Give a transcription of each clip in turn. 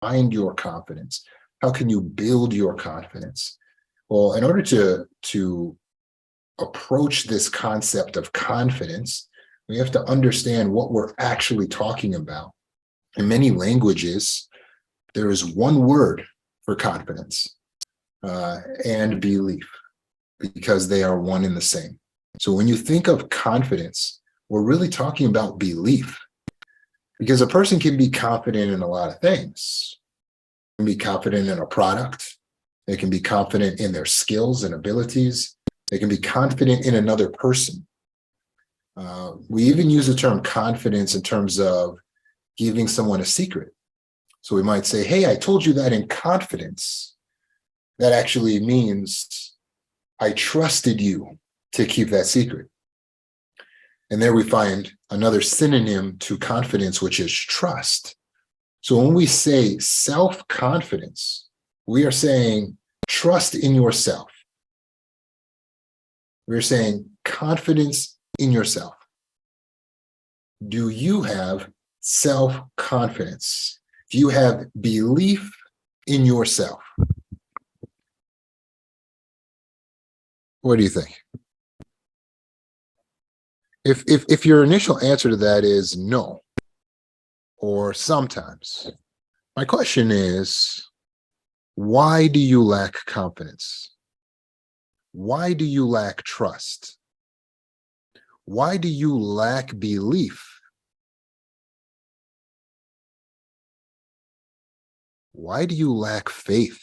find your confidence? How can you build your confidence? Well, in order to approach this concept of confidence, we have to understand what we're actually talking about. In many languages, there is one word for confidence and belief, because they are one and the same. So when you think of confidence, we're really talking about belief, because a person can be confident in a lot of things. They can be confident in a product. They can be confident in their skills and abilities. They can be confident in another person. We even use the term confidence in terms of giving someone a secret. So we might say, hey, I told you that in confidence. That actually means I trusted you to keep that secret. And there we find another synonym to confidence, which is trust. So when we say self-confidence, we are saying trust in yourself. We're saying confidence in yourself. Do you have self-confidence? Do you have belief in yourself? What do you think? If your initial answer to that is no, or sometimes, my question is, why do you lack confidence? Why do you lack trust? Why do you lack belief? Why do you lack faith?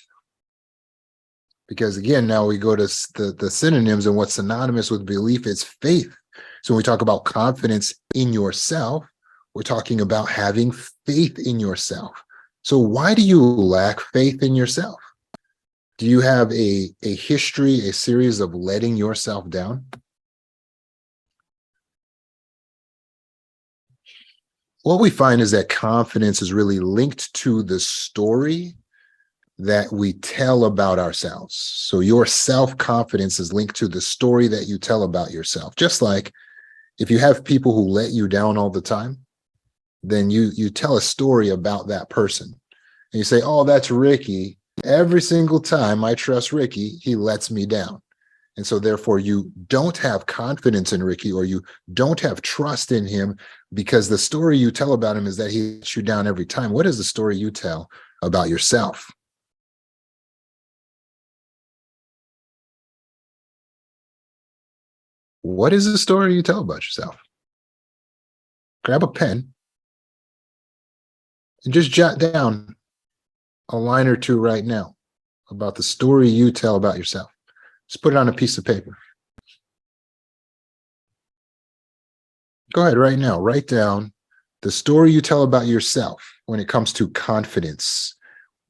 Because again, now we go to the synonyms, and what's synonymous with belief is faith. So when we talk about confidence in yourself, we're talking about having faith in yourself. So why do you lack faith in yourself? Do you have a history, a series of letting yourself down? What we find is that confidence is really linked to the story that we tell about ourselves. So your self-confidence is linked to the story that you tell about yourself. Just like if you have people who let you down all the time, then you tell a story about that person. And you say, oh, that's Ricky. Every single time I trust Ricky, he lets me down. And so therefore you don't have confidence in Ricky, or you don't have trust in him, because the story you tell about him is that he lets you down every time. What is the story you tell about yourself? What is the story you tell about yourself? Grab a pen and just jot down a line or two right now about the story you tell about yourself. Just put it on a piece of paper. Go ahead right now. Write down the story you tell about yourself when it comes to confidence,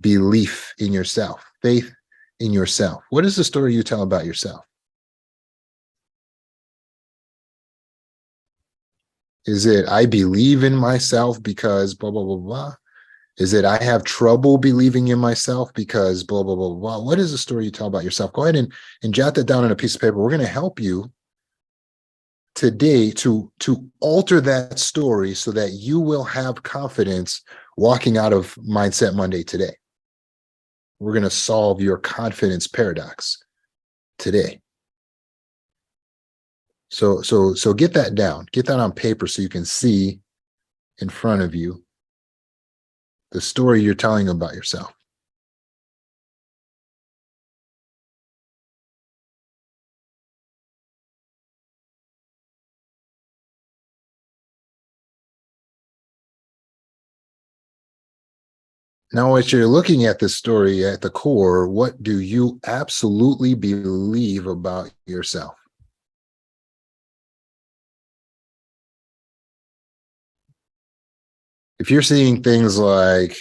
belief in yourself, faith in yourself. What is the story you tell about yourself? Is it, I believe in myself because blah, blah, blah, blah? Is it, I have trouble believing in myself because blah, blah, blah, blah? What is the story you tell about yourself? Go ahead and jot that down on a piece of paper. We're going to help you today to alter that story so that you will have confidence walking out of Mindset Monday today. We're going to solve your confidence paradox today. So get that down, get that on paper so you can see in front of you the story you're telling about yourself. Now, as you're looking at this story at the core, what do you absolutely believe about yourself? If you're seeing things like,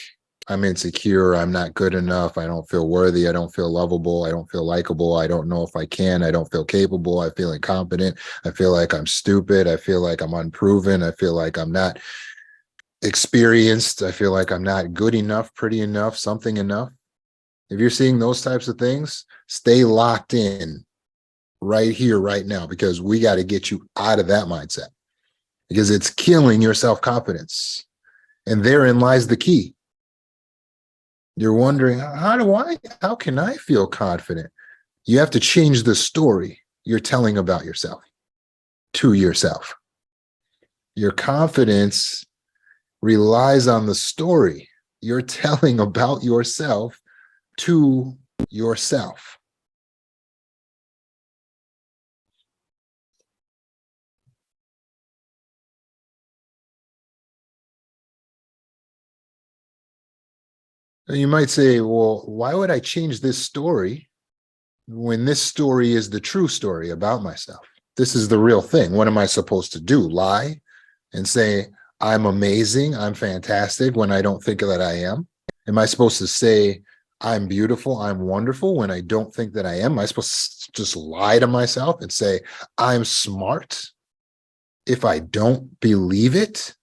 I'm insecure, I'm not good enough, I don't feel worthy, I don't feel lovable, I don't feel likable, I don't know if I can, I don't feel capable, I feel incompetent, I feel like I'm stupid, I feel like I'm unproven, I feel like I'm not experienced, I feel like I'm not good enough, pretty enough, something enough. If you're seeing those types of things, stay locked in right here, right now, because we got to get you out of that mindset, because it's killing your self-confidence. And therein lies the key. You're wondering, how can I feel confident? You have to change the story you're telling about yourself to yourself. Your confidence relies on the story you're telling about yourself to yourself. And you might say, well, why would I change this story when this story is the true story about myself? This is the real thing. What am I supposed to do? Lie and say, I'm amazing, I'm fantastic when I don't think that I am? Am I supposed to say, I'm beautiful, I'm wonderful when I don't think that I am? Am I supposed to just lie to myself and say, I'm smart if I don't believe it?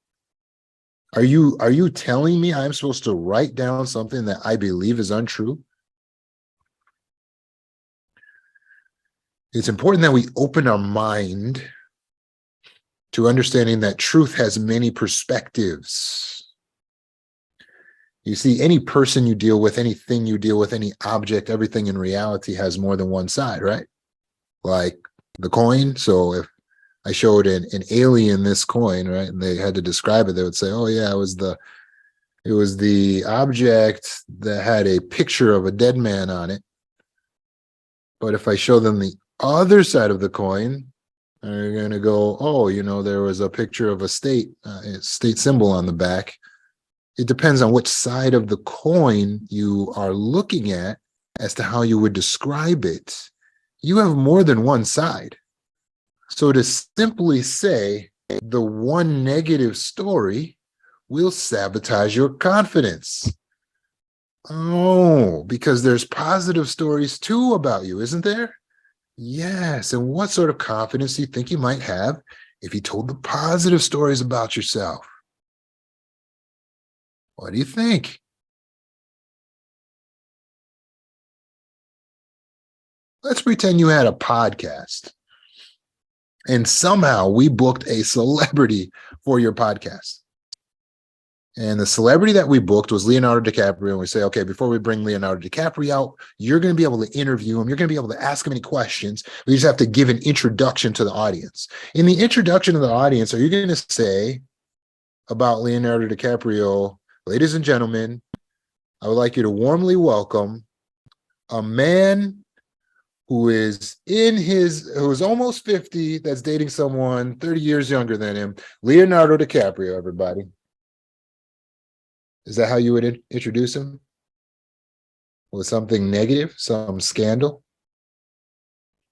Are you telling me I'm supposed to write down something that I believe is untrue? It's important that we open our mind to understanding that truth has many perspectives. You see, any person you deal with, anything you deal with, any object, everything in reality has more than one side, right? Like the coin. So if I showed an alien this coin, right, and they had to describe it, they would say, oh yeah, it was the object that had a picture of a dead man on it. But if I show them the other side of the coin, they're going to go, oh, there was a picture of a state symbol on the back. It depends on which side of the coin you are looking at as to how you would describe it. You have more than one side. So to simply say the one negative story will sabotage your confidence. Oh, because there's positive stories too about you, isn't there? Yes. And what sort of confidence do you think you might have if you told the positive stories about yourself? What do you think? Let's pretend you had a podcast and somehow we booked a celebrity for your podcast. And the celebrity that we booked was Leonardo DiCaprio. And we say, okay, before we bring Leonardo DiCaprio out, you're going to be able to interview him. You're going to be able to ask him any questions. We just have to give an introduction to the audience. In the introduction to the audience, are you going to say about Leonardo DiCaprio, ladies and gentlemen, I would like you to warmly welcome a man who is almost 50, that's dating someone 30 years younger than him, Leonardo DiCaprio, everybody. Is that how you would introduce him? With something negative, some scandal?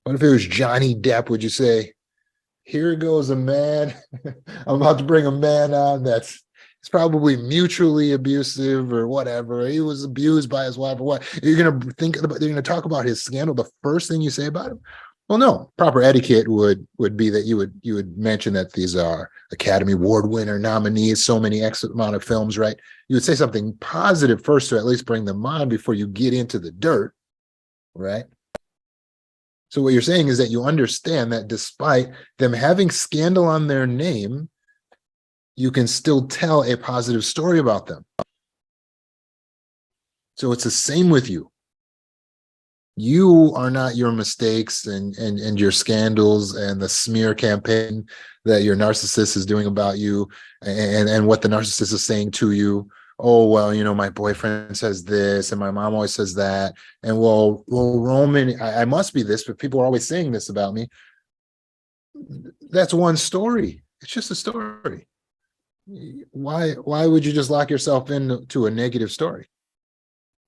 What if it was Johnny Depp? Would you say, here goes a man, I'm about to bring a man on that's probably mutually abusive or whatever. He was abused by his wife or what? You're going to talk about his scandal the first thing you say about him? Well, no. Proper etiquette would be that you would mention that these are Academy Award winner nominees, so many X amount of films, right? You would say something positive first to at least bring them on before you get into the dirt, right? So what you're saying is that you understand that despite them having scandal on their name, you can still tell a positive story about them. So it's the same with you. You are not your mistakes and your scandals and the smear campaign that your narcissist is doing about you and what the narcissist is saying to you. Oh, well, my boyfriend says this and my mom always says that. And well, Roman, I must be this, but people are always saying this about me. That's one story. It's just a story. Why would you just lock yourself into a negative story?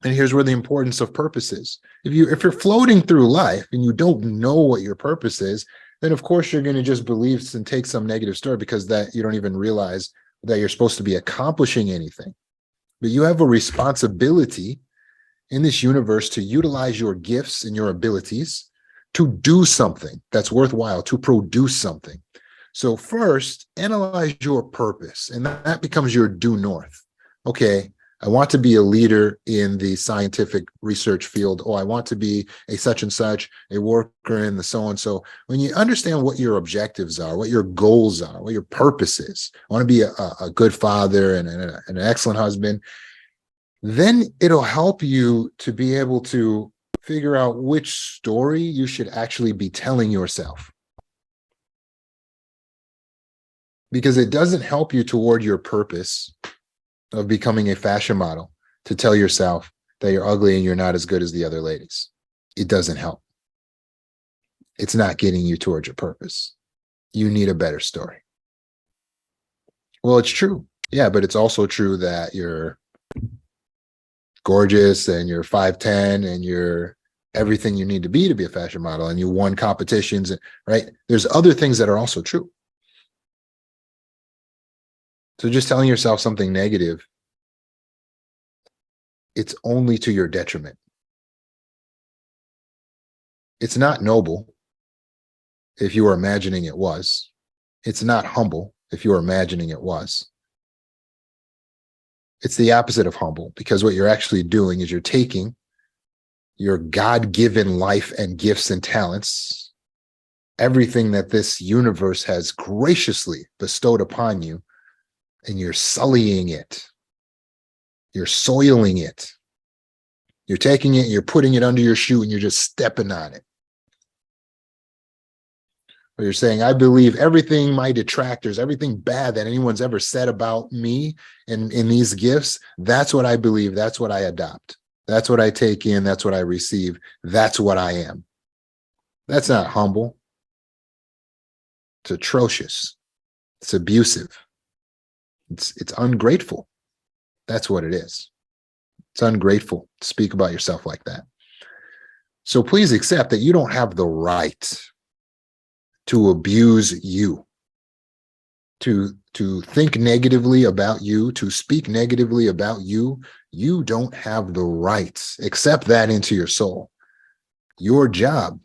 And here's where the importance of purpose is. If you're floating through life and you don't know what your purpose is, then of course you're going to just believe and take some negative story because that you don't even realize that you're supposed to be accomplishing anything. But you have a responsibility in this universe to utilize your gifts and your abilities to do something that's worthwhile, to produce something. So first, analyze your purpose, and that becomes your due north. Okay, I want to be a leader in the scientific research field. Oh, I want to be a such and such, a worker in the so-and-so. When you understand what your objectives are, what your goals are, what your purpose is, I want to be a good father and an excellent husband. then it'll help you to be able to figure out which story you should actually be telling yourself. Because it doesn't help you toward your purpose of becoming a fashion model to tell yourself that you're ugly and you're not as good as the other ladies. It doesn't help. It's not getting you towards your purpose. You need a better story. Well, it's true. Yeah, but it's also true that you're gorgeous and you're 5'10" and you're everything you need to be a fashion model and you won competitions, and right? There's other things that are also true. So just telling yourself something negative, it's only to your detriment. It's not noble if you were imagining it was. It's not humble if you were imagining it was. It's the opposite of humble, because what you're actually doing is you're taking your God-given life and gifts and talents, everything that this universe has graciously bestowed upon you, and you're sullying it. You're soiling it. You're taking it, you're putting it under your shoe, and you're just stepping on it. Or you're saying, I believe everything my detractors, everything bad that anyone's ever said about me and in these gifts, that's what I believe. That's what I adopt. That's what I take in. That's what I receive. That's what I am. That's not humble. It's atrocious. It's abusive. It's ungrateful. That's what it is. It's ungrateful to speak about yourself like that. So please accept that you don't have the right to abuse you, to think negatively about you, to speak negatively about you. You don't have the right. Accept that into your soul. Your job,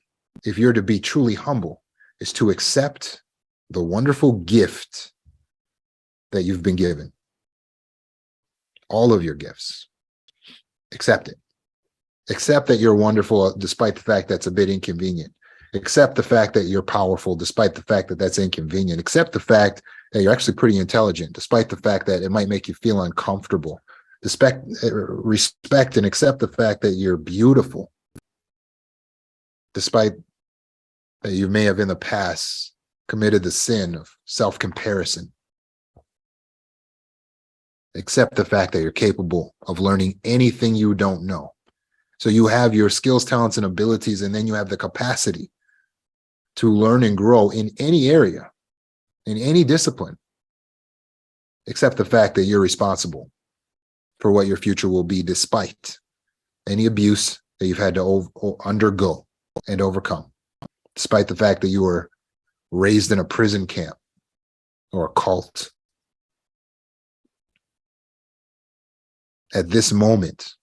if you're to be truly humble, is to accept the wonderful gift that you've been given. All of your gifts. Accept it. Accept that you're wonderful despite the fact that's a bit inconvenient. Accept the fact that you're powerful despite the fact that that's inconvenient. Accept the fact that you're actually pretty intelligent despite the fact that it might make you feel uncomfortable. Respect and accept the fact that you're beautiful despite that you may have in the past committed the sin of self-comparison. Accept the fact that you're capable of learning anything you don't know. So you have your skills, talents, and abilities, and then you have the capacity to learn and grow in any area, in any discipline. Accept the fact that you're responsible for what your future will be, despite any abuse that you've had to undergo and overcome, despite the fact that you were raised in a prison camp or a cult. At this moment,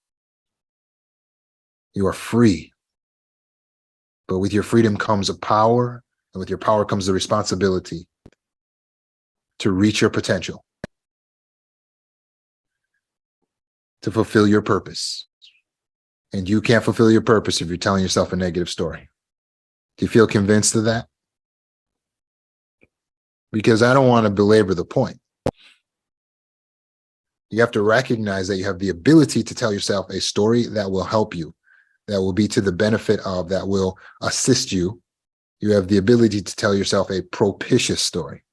you are free. But with your freedom comes a power, and with your power comes the responsibility to reach your potential, to fulfill your purpose. And you can't fulfill your purpose if you're telling yourself a negative story. Do you feel convinced of that? Because I don't want to belabor the point. You have to recognize that you have the ability to tell yourself a story that will help you, that will be to the benefit of, that will assist you. You have the ability to tell yourself a propitious story.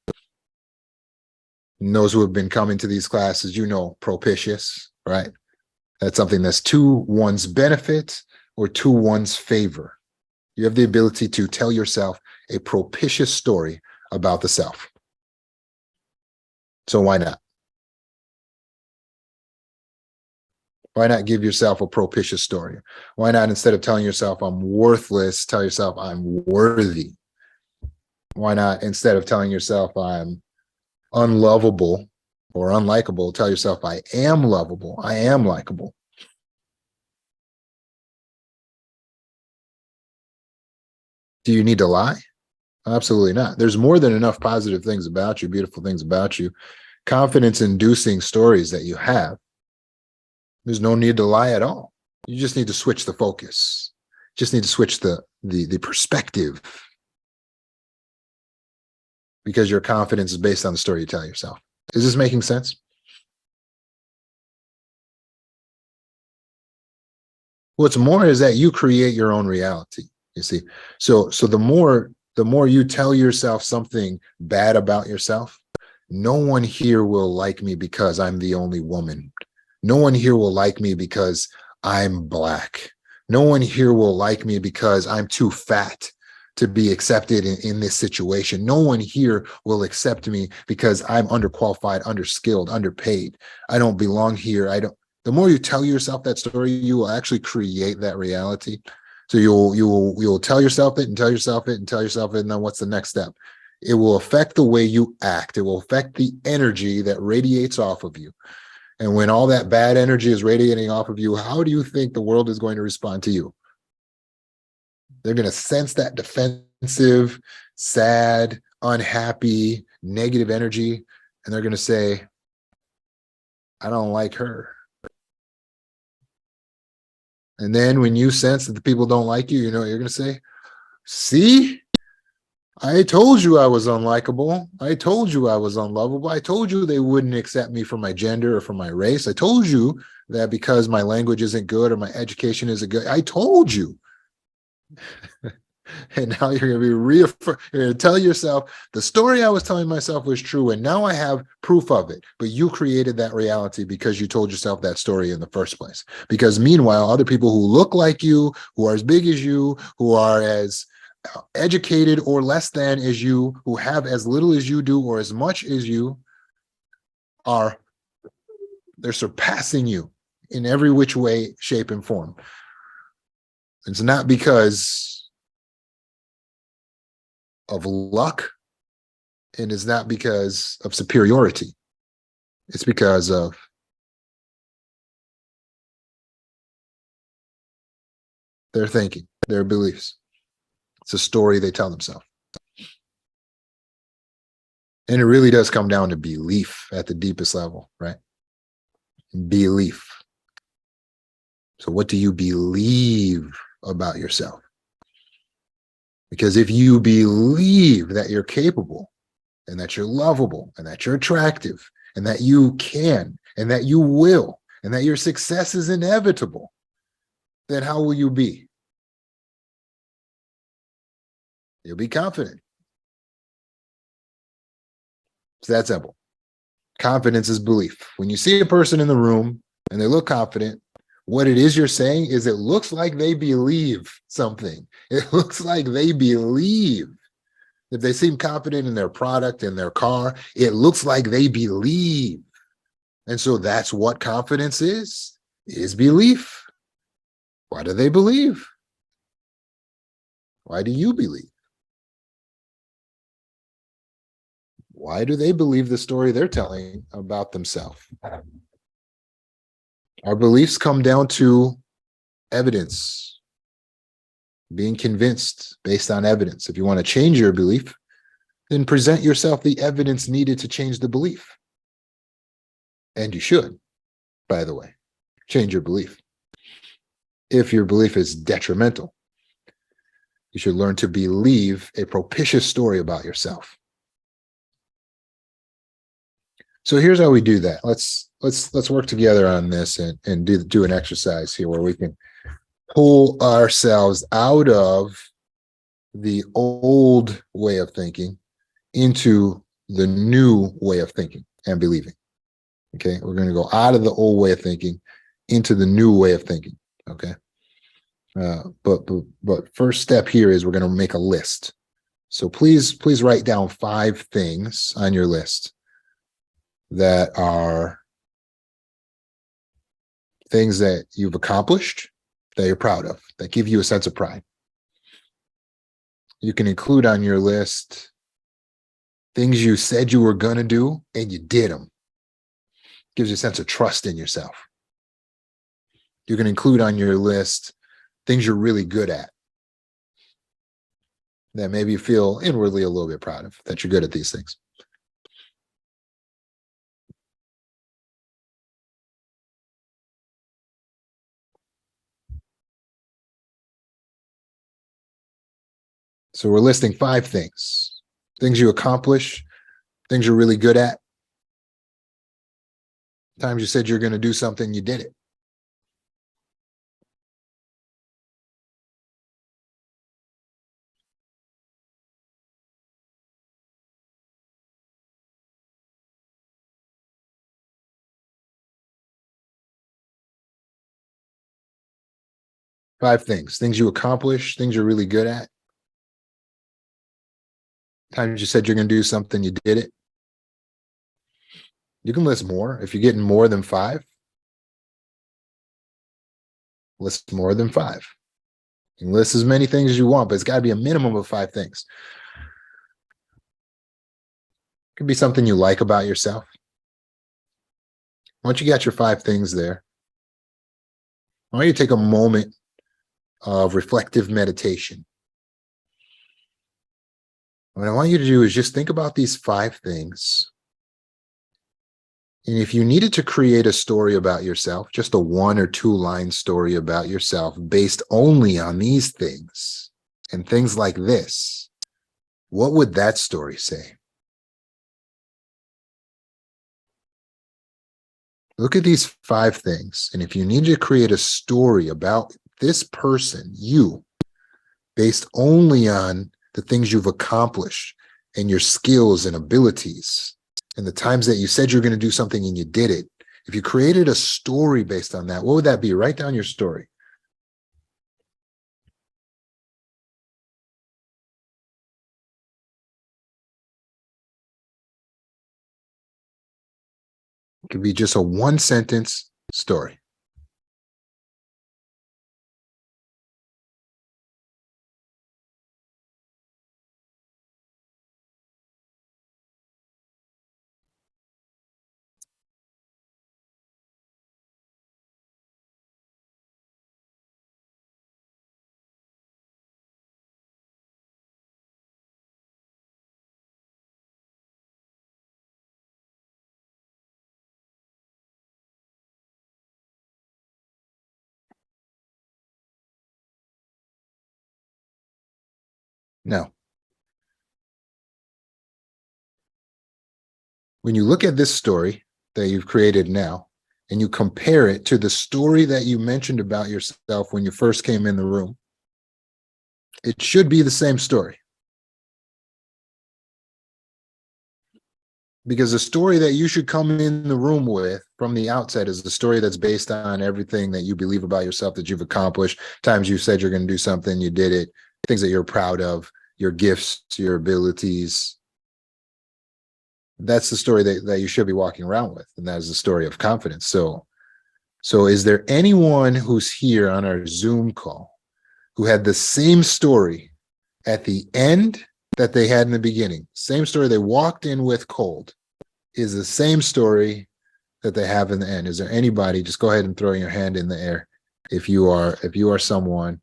And those who have been coming to these classes, you know, propitious, right? That's something that's to one's benefit or to one's favor. You have the ability to tell yourself a propitious story about the self. So why not? Why not give yourself a propitious story? Why not, instead of telling yourself I'm worthless, tell yourself I'm worthy? Why not, instead of telling yourself I'm unlovable or unlikable, tell yourself I am lovable, I am likable? Do you need to lie? Absolutely not. There's more than enough positive things about you, beautiful things about you, confidence-inducing stories that you have. There's no need to lie at all. You just need to switch the focus. Just need to switch the perspective, because your confidence is based on the story you tell yourself. Is this making sense? What's more is that you create your own reality. You see, so the more you tell yourself something bad about yourself, no one here will like me because I'm the only woman. No one here will like me because I'm black. No one here will like me because I'm too fat to be accepted in this situation. No one here will accept me because I'm underqualified, underskilled, underpaid. I don't belong here. I don't. The more you tell yourself that story, you will actually create that reality. So you'll tell yourself it and tell yourself it and tell yourself it, and then what's the next step? It will affect the way you act. It will affect the energy that radiates off of you. And when all that bad energy is radiating off of you, how do you think the world is going to respond to you? They're going to sense that defensive, sad, unhappy, negative energy, and they're going to say, I don't like her. And then when you sense that the people don't like you, you know what you're going to say? See, I told you I was unlikable. I told you I was unlovable. I told you they wouldn't accept me for my gender or for my race. I told you that because my language isn't good or my education isn't good. I told you. And now you're going to be you're going to tell yourself the story I was telling myself was true. And now I have proof of it. But you created that reality because you told yourself that story in the first place. Because meanwhile, other people who look like you, who are as big as you, who are as educated or less than as you, who have as little as you do or as much as you are, they're surpassing you in every which way, shape, and form. It's not because of luck, and it's not because of superiority. It's because of their thinking, their beliefs. It's a story they tell themselves. And it really does come down to belief at the deepest level, right? Belief. So what do you believe about yourself? Because if you believe that you're capable and that you're lovable and that you're attractive and that you can and that you will and that your success is inevitable, then how will you be? You'll be confident. It's that simple. Confidence is belief. When you see a person in the room and they look confident, what it is you're saying is it looks like they believe something. It looks like they believe. If they seem confident in their product, in their car, it looks like they believe. And so that's what confidence is belief. Why do they believe? Why do you believe? Why do they believe the story they're telling about themselves? Our beliefs come down to evidence, being convinced based on evidence. If you want to change your belief, then present yourself the evidence needed to change the belief. And you should, by the way, change your belief. If your belief is detrimental, you should learn to believe a propitious story about yourself. So here's how we do that. Let's work together on this and do an exercise here where we can pull ourselves out of the old way of thinking into the new way of thinking and believing. Okay, we're going to go out of the old way of thinking into the new way of thinking. Okay, but first step here is we're going to make a list. So please write down 5 things on your list that are things that you've accomplished, that you're proud of, that give you a sense of pride. You can include on your list things you said you were going to do and you did them. Gives you a sense of trust in yourself. You can include on your list things you're really good at, that maybe you feel inwardly a little bit proud of, that you're good at these things. So we're listing 5 things you accomplish, things you're really good at. Times you said you're going to do something, you did it. 5 things you accomplish, things you're really good at. Times you said you're going to do something, you did it. You can list more. If you're getting more than 5, list more than 5. You can list as many things as you want, but it's got to be a minimum of 5 things. It could be something you like about yourself. Once you got your 5 things there, I want you to take a moment of reflective meditation. What I want you to do is just think about these 5 things. And if you needed to create a story about yourself, just a 1 or 2 line story about yourself based only on these things and things like this, what would that story say? Look at these 5 things. And if you need to create a story about this person, you, based only on the things you've accomplished and your skills and abilities and the times that you said you're going to do something and you did it, if you created a story based on that, what would that be? Write down your story. It could be just a 1-sentence story. Now, when you look at this story that you've created now, and you compare it to the story that you mentioned about yourself when you first came in the room, it should be the same story. Because the story that you should come in the room with from the outset is the story that's based on everything that you believe about yourself, that you've accomplished, times you said you're going to do something, you did it, things that you're proud of, your gifts, your abilities. That's the story that you should be walking around with. And that is the story of confidence. So is there anyone who's here on our Zoom call who had the same story at the end that they had in the beginning? Same story they walked in with cold is the same story that they have in the end. Is there anybody? Just go ahead and throw your hand in the air if you are someone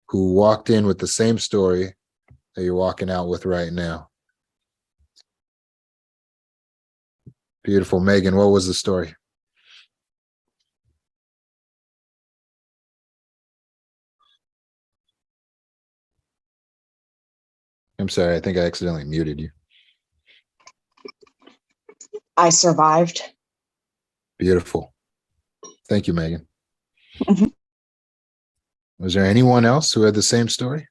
who walked in with the same story that you're walking out with right now. Beautiful. Megan, what was the story? I'm sorry, I think I accidentally muted you. I survived. Beautiful. Thank you, Megan. Mm-hmm. Was there anyone else who had the same story?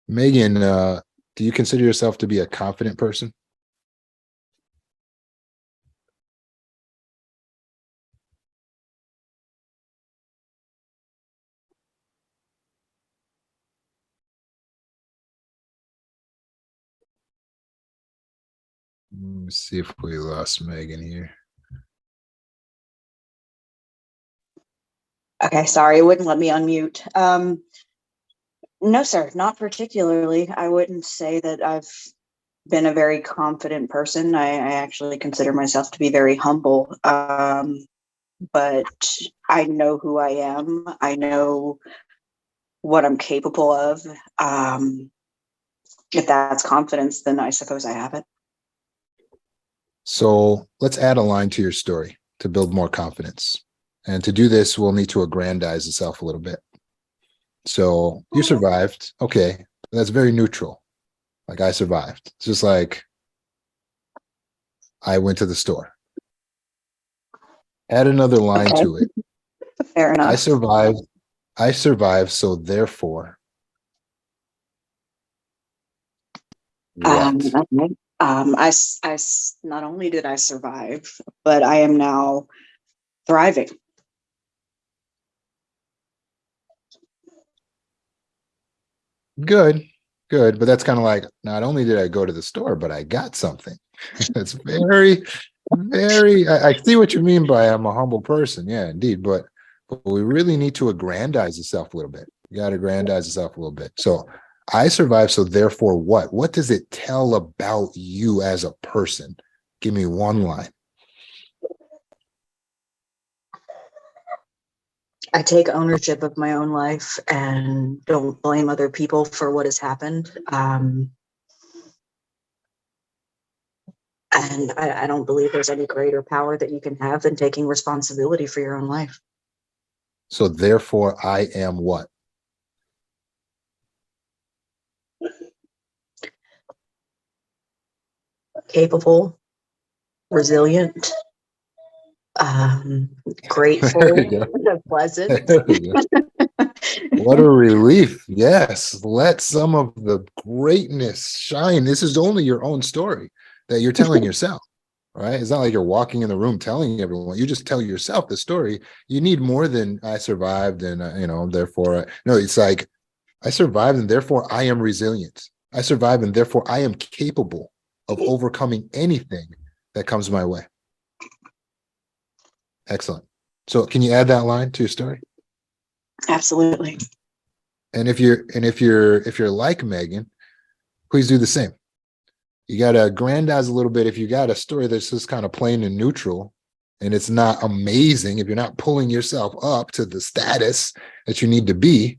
Megan, do you consider yourself to be a confident person? Let me see if we lost Megan here. Okay, sorry, it wouldn't let me unmute. No, sir, not particularly. I wouldn't say that I've been a very confident person. I actually consider myself to be very humble. But I know who I am. I know what I'm capable of. If that's confidence, then I suppose I have it. So let's add a line to your story to build more confidence. And to do this, we'll need to aggrandize itself a little bit. So you survived. Okay. That's very neutral. Like, I survived. It's just like I went to the store. Add another line to it. Fair enough. I survived I survived, so therefore, what? Okay. Not only did I survive, but I am now thriving. Good, good. But that's kind of like, not only did I go to the store, but I got something. That's very, very, I see what you mean by I'm a humble person. Yeah, indeed. But we really need to aggrandize yourself a little bit. You got to aggrandize yourself a little bit. So I survived. So therefore, what? What does it tell about you as a person? Give me one line. I take ownership of my own life and don't blame other people for what has happened. And I don't believe there's any greater power that you can have than taking responsibility for your own life. So therefore, I am what? Capable, resilient, There we grateful, go. pleasant. There we go. What a relief. Yes. Let some of the greatness shine. This is only your own story that you're telling yourself, right? It's not like you're walking in the room telling everyone. You just tell yourself the story. You need more than I survived and, therefore, no, it's like I survived and therefore I am resilient. I survived and therefore I am capable of overcoming anything that comes my way. Excellent. So can you add that line to your story? Absolutely. And if you're like Megan, please do the same. You got to aggrandize a little bit. If you got a story that's just kind of plain and neutral and it's not amazing, if you're not pulling yourself up to the status that you need to be,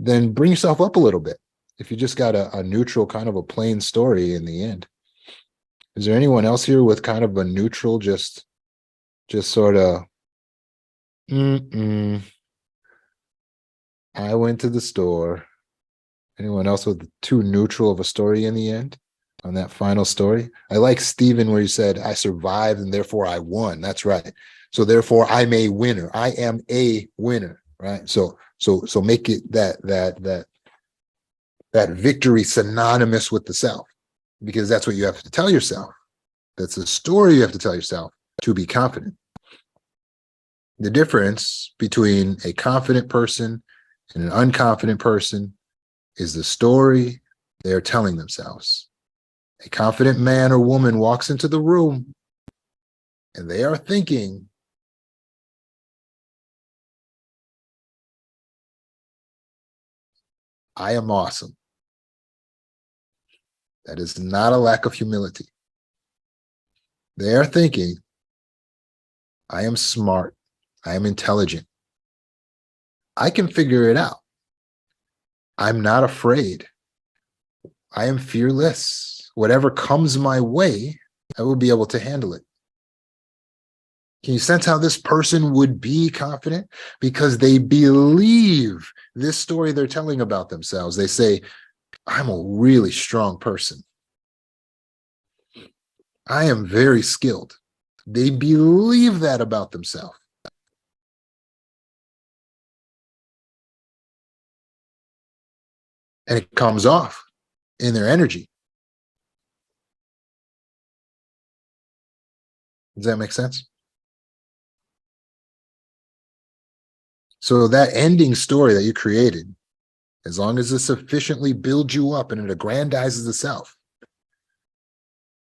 then bring yourself up a little bit. If you just got a neutral kind of a plain story in the end. Is there anyone else here with kind of a neutral, just sort of, I went to the store. Anyone else with too neutral of a story in the end on that final story? I like Stephen where you said, I survived and therefore I won. That's right. So therefore I'm a winner. I am a winner, right? So make it that victory synonymous with the self, because that's what you have to tell yourself. That's the story you have to tell yourself to be confident. The difference between a confident person and an unconfident person is the story they are telling themselves. A confident man or woman walks into the room and they are thinking, I am awesome. That is not a lack of humility. They are thinking, I am smart. I am intelligent. I can figure it out. I'm not afraid. I am fearless. Whatever comes my way, I will be able to handle it. Can you sense how this person would be confident? Because they believe this story they're telling about themselves. They say, I'm a really strong person. I am very skilled. They believe that about themselves. And it comes off in their energy. Does that make sense? So that ending story that you created, as long as it sufficiently builds you up and it aggrandizes the self,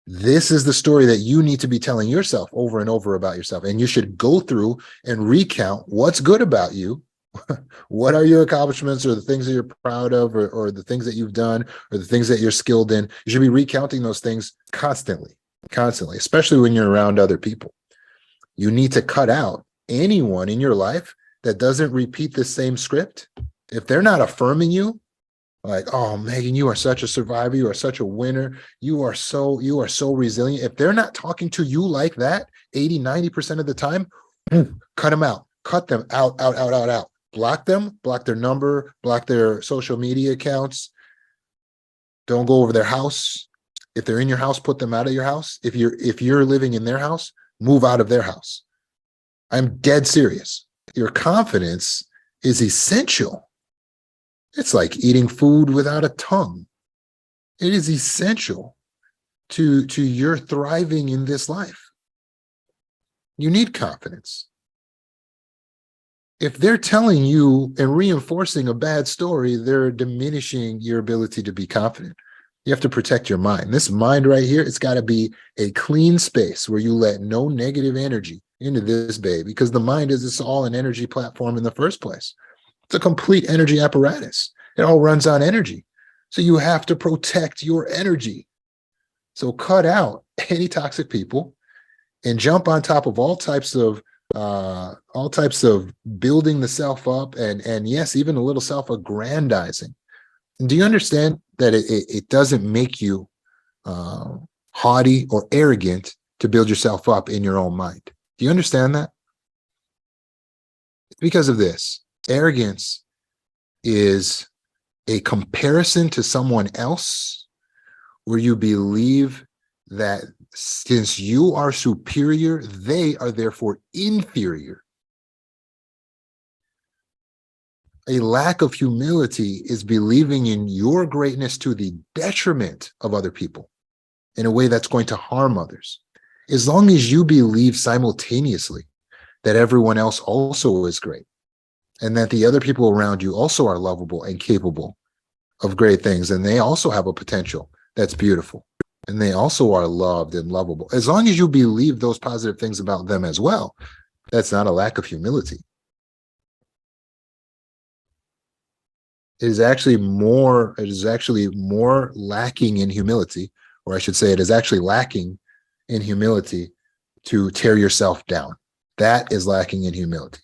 this is the story that you need to be telling yourself over and over about yourself. And you should go through and recount what's good about you. What are your accomplishments or the things that you're proud of or the things that you've done or the things that you're skilled in? You should be recounting those things constantly, especially when you're around other people. You need to cut out anyone in your life that doesn't repeat the same script. If they're not affirming you, like, oh, Megan, you are such a survivor. You are such a winner. You are so resilient. If they're not talking to you like that 80-90% of the time, cut them out. Cut them out. Block them, block their number, block their social media accounts. Don't go over their house. If they're in your house, put them out of your house. If you're living in their house, move out of their house. I'm dead serious. Your confidence is essential. It's like eating food without a tongue. It is essential to your thriving in this life. You need confidence. If they're telling you and reinforcing a bad story, they're diminishing your ability to be confident. You have to protect your mind. This mind right here, it's got to be a clean space where you let no negative energy into this baby, because the mind is all an energy platform in the first place. It's a complete energy apparatus. It all runs on energy. So you have to protect your energy. So cut out any toxic people and jump on top of all types of building the self up, and yes, even a little self-aggrandizing. And do you understand that it doesn't make you haughty or arrogant to build yourself up in your own mind? Do you understand that? It's because of this. Arrogance is a comparison to someone else where you believe that since you are superior, they are therefore inferior. A lack of humility is believing in your greatness to the detriment of other people in a way that's going to harm others. As long as you believe simultaneously that everyone else also is great and that the other people around you also are lovable and capable of great things, and they also have a potential that's beautiful, and they also are loved and lovable. As long as you believe those positive things about them as well, that's not a lack of humility. It is actually more lacking in humility, or I should say it is actually lacking in humility to tear yourself down. That is lacking in humility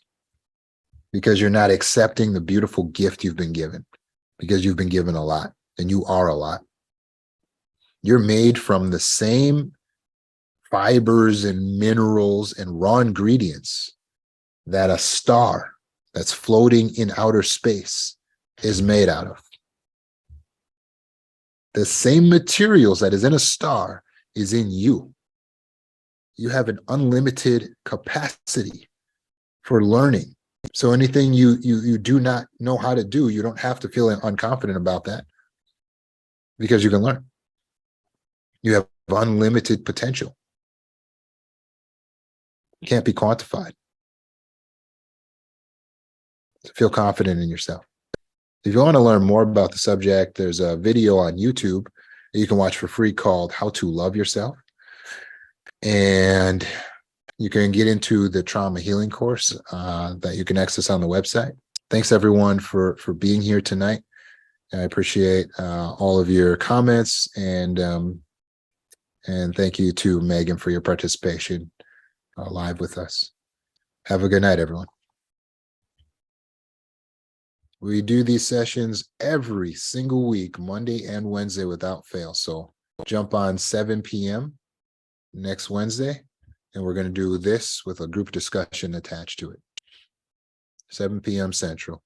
because you're not accepting the beautiful gift you've been given, because you've been given a lot and you are a lot. You're made from the same fibers and minerals and raw ingredients that a star that's floating in outer space is made out of. The same materials that is in a star is in you. You have an unlimited capacity for learning. So anything you do not know how to do, you don't have to feel unconfident about that, because you can learn. You have unlimited potential. It can't be quantified. So feel confident in yourself. If you want to learn more about the subject, there's a video on YouTube that you can watch for free called How to Love Yourself. And you can get into the trauma healing course that you can access on the website. Thanks everyone for being here tonight. I appreciate all of your comments, and thank you to Megan for your participation live with us. Have a good night, everyone. We do these sessions every single week, Monday and Wednesday without fail. So jump on 7 p.m. next Wednesday, and we're going to do this with a group discussion attached to it. 7 p.m. Central.